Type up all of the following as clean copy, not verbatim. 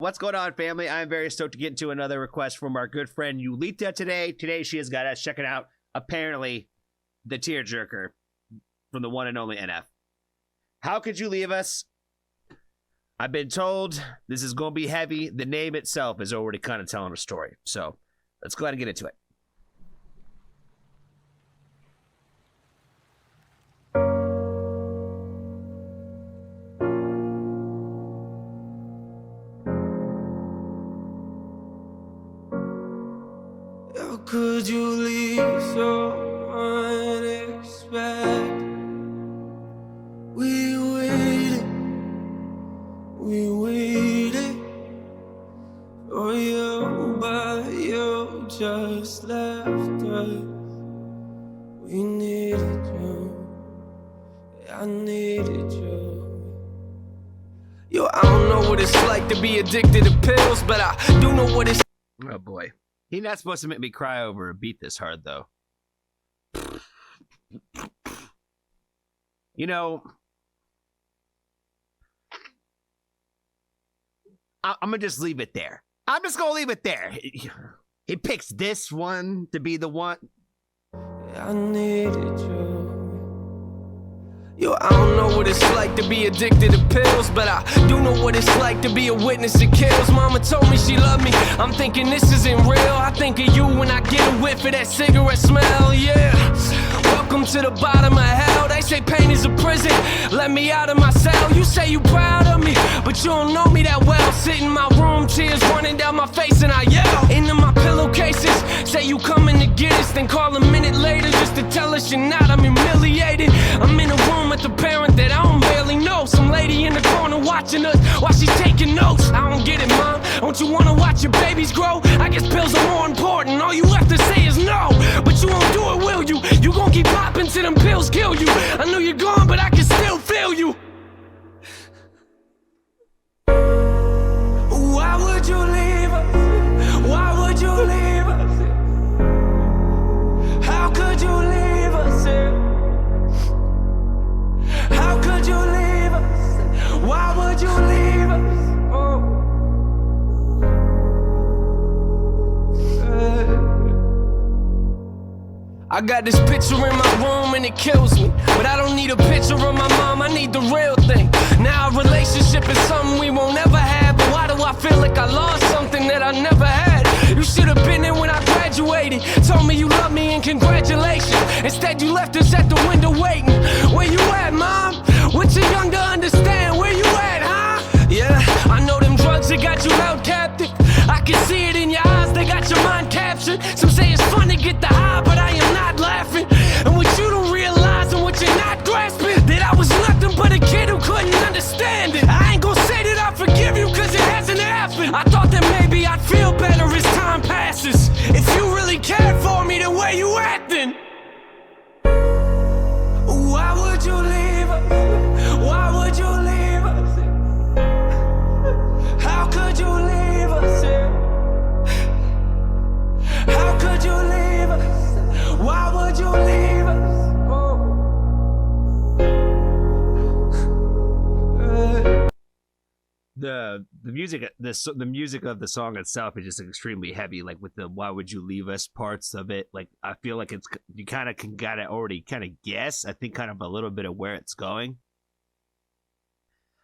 What's going on, family? I'm very stoked to get into another request from our good friend Yulita today. Today she has got us checking out, apparently, the tearjerker from the one and only NF. How could you leave us? I've been told this is going to be heavy. The name itself is already kind of telling a story. So let's go ahead and get into it. How could you leave so unexpected? We waited for you, but you just left us. We needed you, I needed you. Yo, I don't know what it's like to be addicted to pills, but I do know what it's. Oh boy. He's not supposed to make me cry over a beat this hard, though. You know, I'm going to just leave it there. I'm just going to leave it there. He picks this one to be the one. I needed you. Yo, I don't know what it's like to be addicted to pills, but I do know what it's like to be a witness to kills. Mama told me she loved me. I'm thinking this isn't real. I think of you when I get a whiff of that cigarette smell, yeah. Welcome to the bottom of hell. They say pain is a prison. Let me out of my cell. You say you proud of me, but you don't know me that well. Sit in my room, tears running down my face, and I yell into my pillowcases. Say you coming to get us, then call a minute later just to tell us you're not. I'm humiliated. I'm in a room with the parent that I don't barely know. Some lady in the corner watching us while she's taking notes. I don't get it, mom. Don't you wanna watch your babies grow? I guess pills are more important. All you have to say is no, but you won't do it, will you? You gon' keep popping till them pills kill you. I know you're gone, but I can still feel you. Why would you leave us? Why would you leave us? How could you leave us? How could you leave us? Why would you leave us? I got this picture in my room and it kills me, but I don't need a picture of my mom, I need the real thing. Now a relationship is something we won't ever have, but why do I feel like I lost something that I never had? You should have been there when I graduated, told me you love me and congratulations. Instead you left us at the window waiting. Where you at, mom? We're too young to understand. Where you at, huh? Yeah, I know them drugs that got you held captive. I can see it in your eyes, they got your mind captured. Some say it's fun to get the high, but I am not laughing. And what you don't realize and what you're not grasping, that I was nothing but a kid who couldn't understand it. I ain't gonna say that I forgive you cause it hasn't happened. I thought that maybe I'd feel better as time passes. If you really cared for me, then where you at then? Why would you leave us? Why would you leave us? How could you leave us? How could you leave us? Why would you leave us? The music of the song itself is just extremely heavy, like with the "why would you leave us" parts of it. Like I feel like it's, you kind of can already kind of guess, I think, kind of a little bit of where it's going.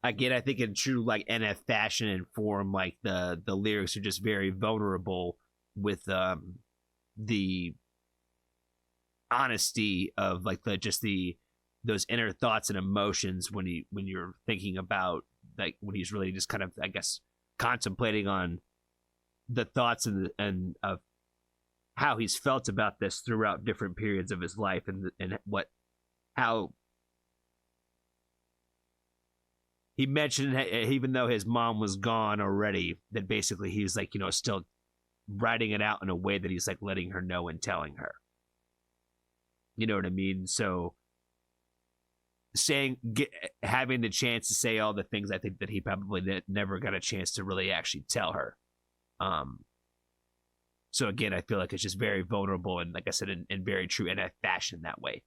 Again, I think in true like NF fashion and form, like the lyrics are just very vulnerable with the honesty of like those inner thoughts and emotions when you're thinking about, like, when he's really just kind of, I guess, contemplating on the thoughts and of how he's felt about this throughout different periods of his life, and how he mentioned, even though his mom was gone already, that basically he's like, you know, still writing it out in a way that he's like letting her know and telling her. You know what I mean? So having the chance to say all the things, I think that he probably never got a chance to really actually tell her. So again, I feel like it's just very vulnerable and, like I said, in very true NF fashion that way.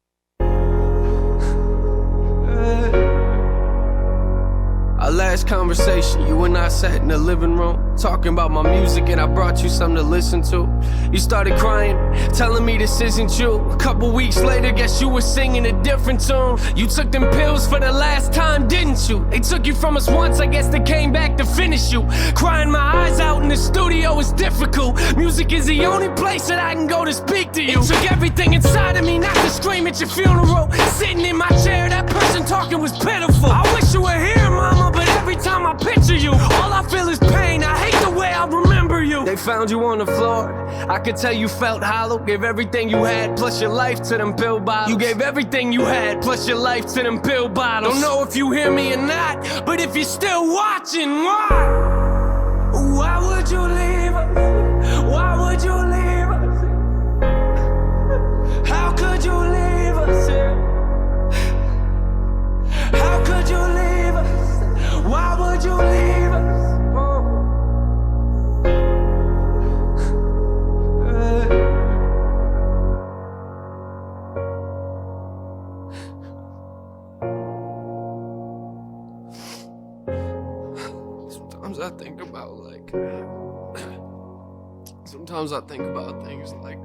Our last conversation, you and I sat in the living room, talking about my music, and I brought you something to listen to. You started crying, telling me this isn't you. A couple weeks later, guess you were singing a different tune. You took them pills for the last time, didn't you? They took you from us once, I guess they came back to finish you. Crying my eyes out in the studio is difficult. Music is the only place that I can go to speak to you. It took everything inside of me not to scream at your funeral. Sitting in my chair, that person talking was pitiful. I wish you were here, mama, but every time I picture you, all I feel is pain. I hate the way I remember you. They found you on the floor, I could tell you felt hollow. Gave everything you had, plus your life to them pill bottles. You gave everything you had, plus your life to them pill bottles. Don't know if you hear me or not, but if you're still watching, why? Why would you leave us? Why would you leave us? How could you leave us here? How could you leave us? Why would you leave us? Sometimes I think about sometimes I think about things like,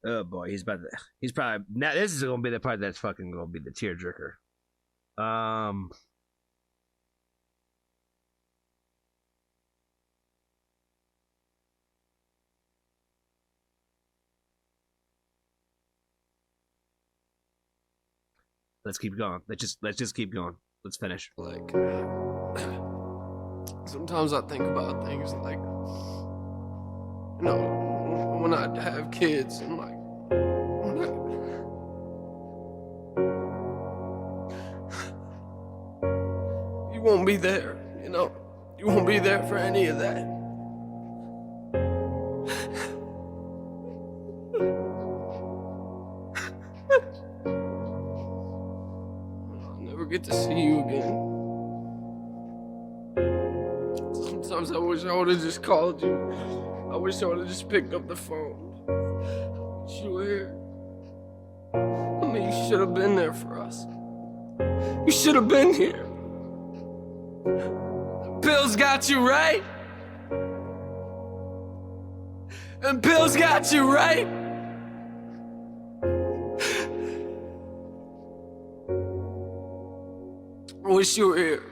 oh boy, he's probably now. This is gonna be the part that's fucking gonna be the tearjerker. Let's keep going. Let's just keep going. Let's finish. Sometimes I think about things like, when I have kids and you won't be there, you won't be there for any of that. I'll never get to see you again. Sometimes I wish I would have just called you. I wish I would have just picked up the phone. But you were here. I mean, you should have been there for us. You should have been here. The pills got you right. And pills got you right. I wish you were here.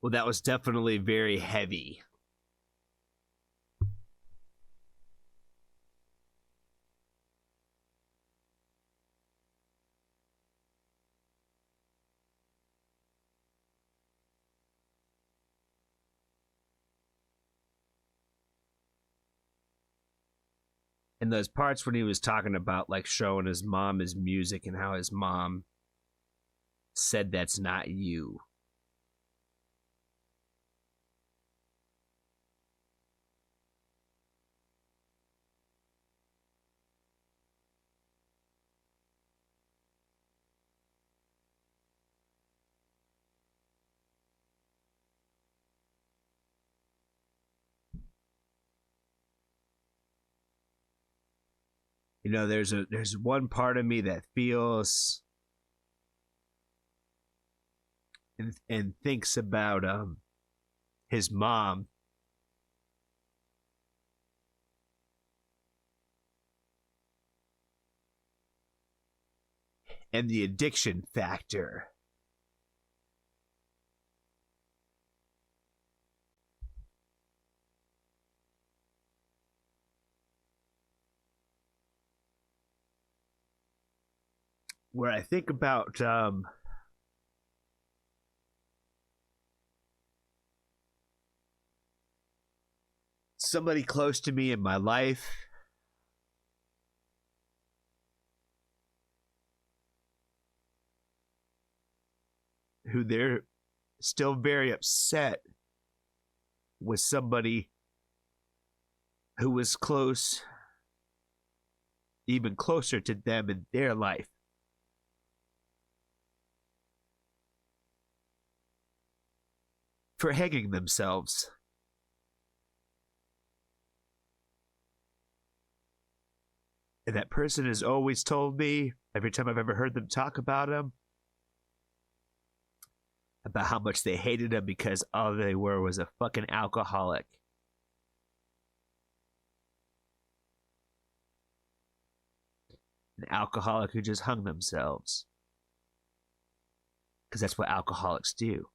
Well, that was definitely very heavy. And those parts when he was talking about like showing his mom his music and how his mom said that's not you. There's one part of me that feels and thinks about his mom and the addiction factor. Where I think about somebody close to me in my life who they're still very upset with somebody who was close, even closer to them in their life. For hanging themselves. And that person has always told me, every time I've ever heard them talk about him, about how much they hated him because all they were was a fucking alcoholic. An alcoholic who just hung themselves. Because that's what alcoholics do.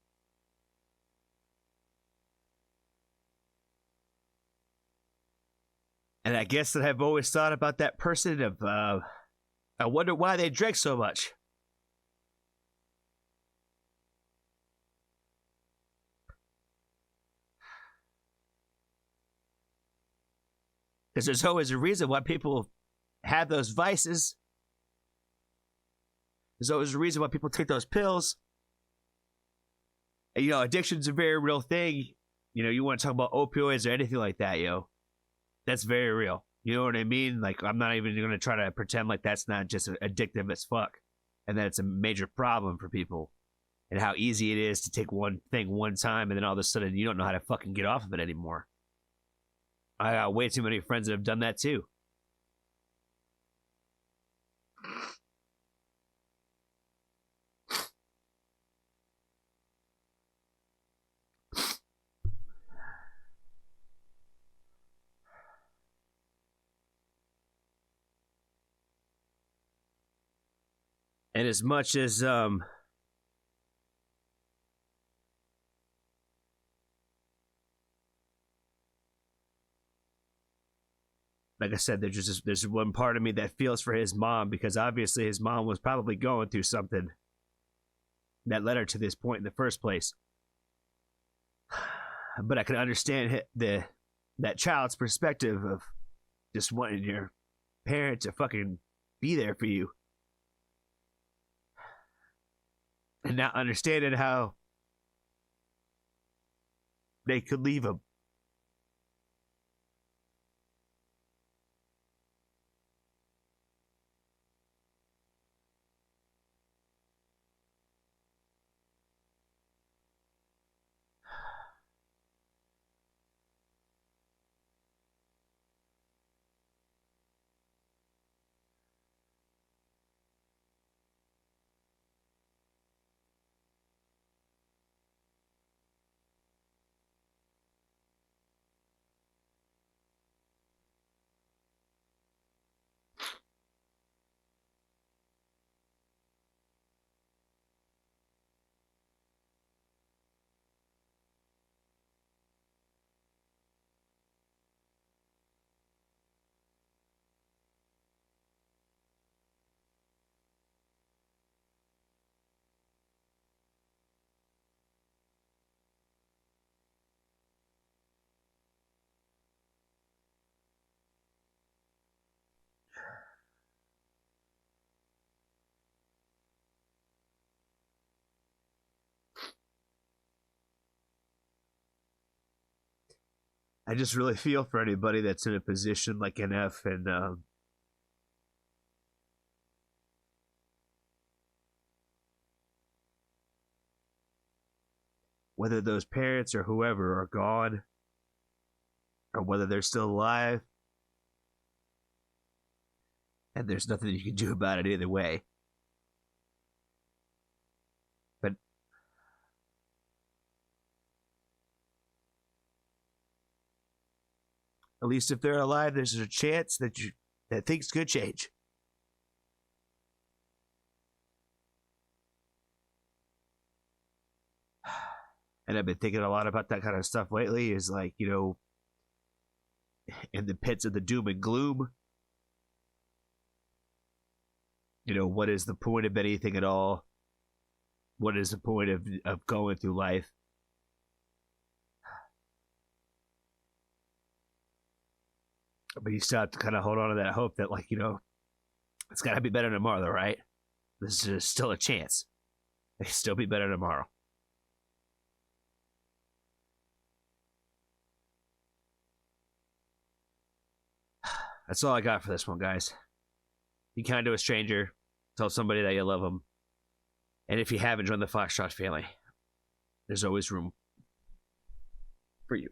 And I guess that I've always thought about that person of, I wonder why they drank so much. Because there's always a reason why people have those vices. There's always a reason why people take those pills. And, addiction's a very real thing. You want to talk about opioids or anything like that, that's very real. You know what I mean? Like, I'm not even going to try to pretend like that's not just addictive as fuck. And that it's a major problem for people. And how easy it is to take one thing one time and then all of a sudden you don't know how to fucking get off of it anymore. I got way too many friends that have done that too. And as much as like I said, there's one part of me that feels for his mom, because obviously his mom was probably going through something that led her to this point in the first place. But I can understand that child's perspective of just wanting your parent to fucking be there for you. And not understanding how they could leave him. I just really feel for anybody that's in a position like NF, and whether those parents or whoever are gone, or whether they're still alive, and there's nothing you can do about it either way. But at least if they're alive, there's a chance that things could change. And I've been thinking a lot about that kind of stuff lately, is like, in the pits of the doom and gloom, what is the point of anything at all? What is the point of going through life? But you still have to kind of hold on to that hope that, like, it's got to be better tomorrow, right? This is still a chance. It can still be better tomorrow. That's all I got for this one, guys. Be kind to a stranger. Tell somebody that you love them. And if you haven't joined the FoxSnots family, there's always room for you.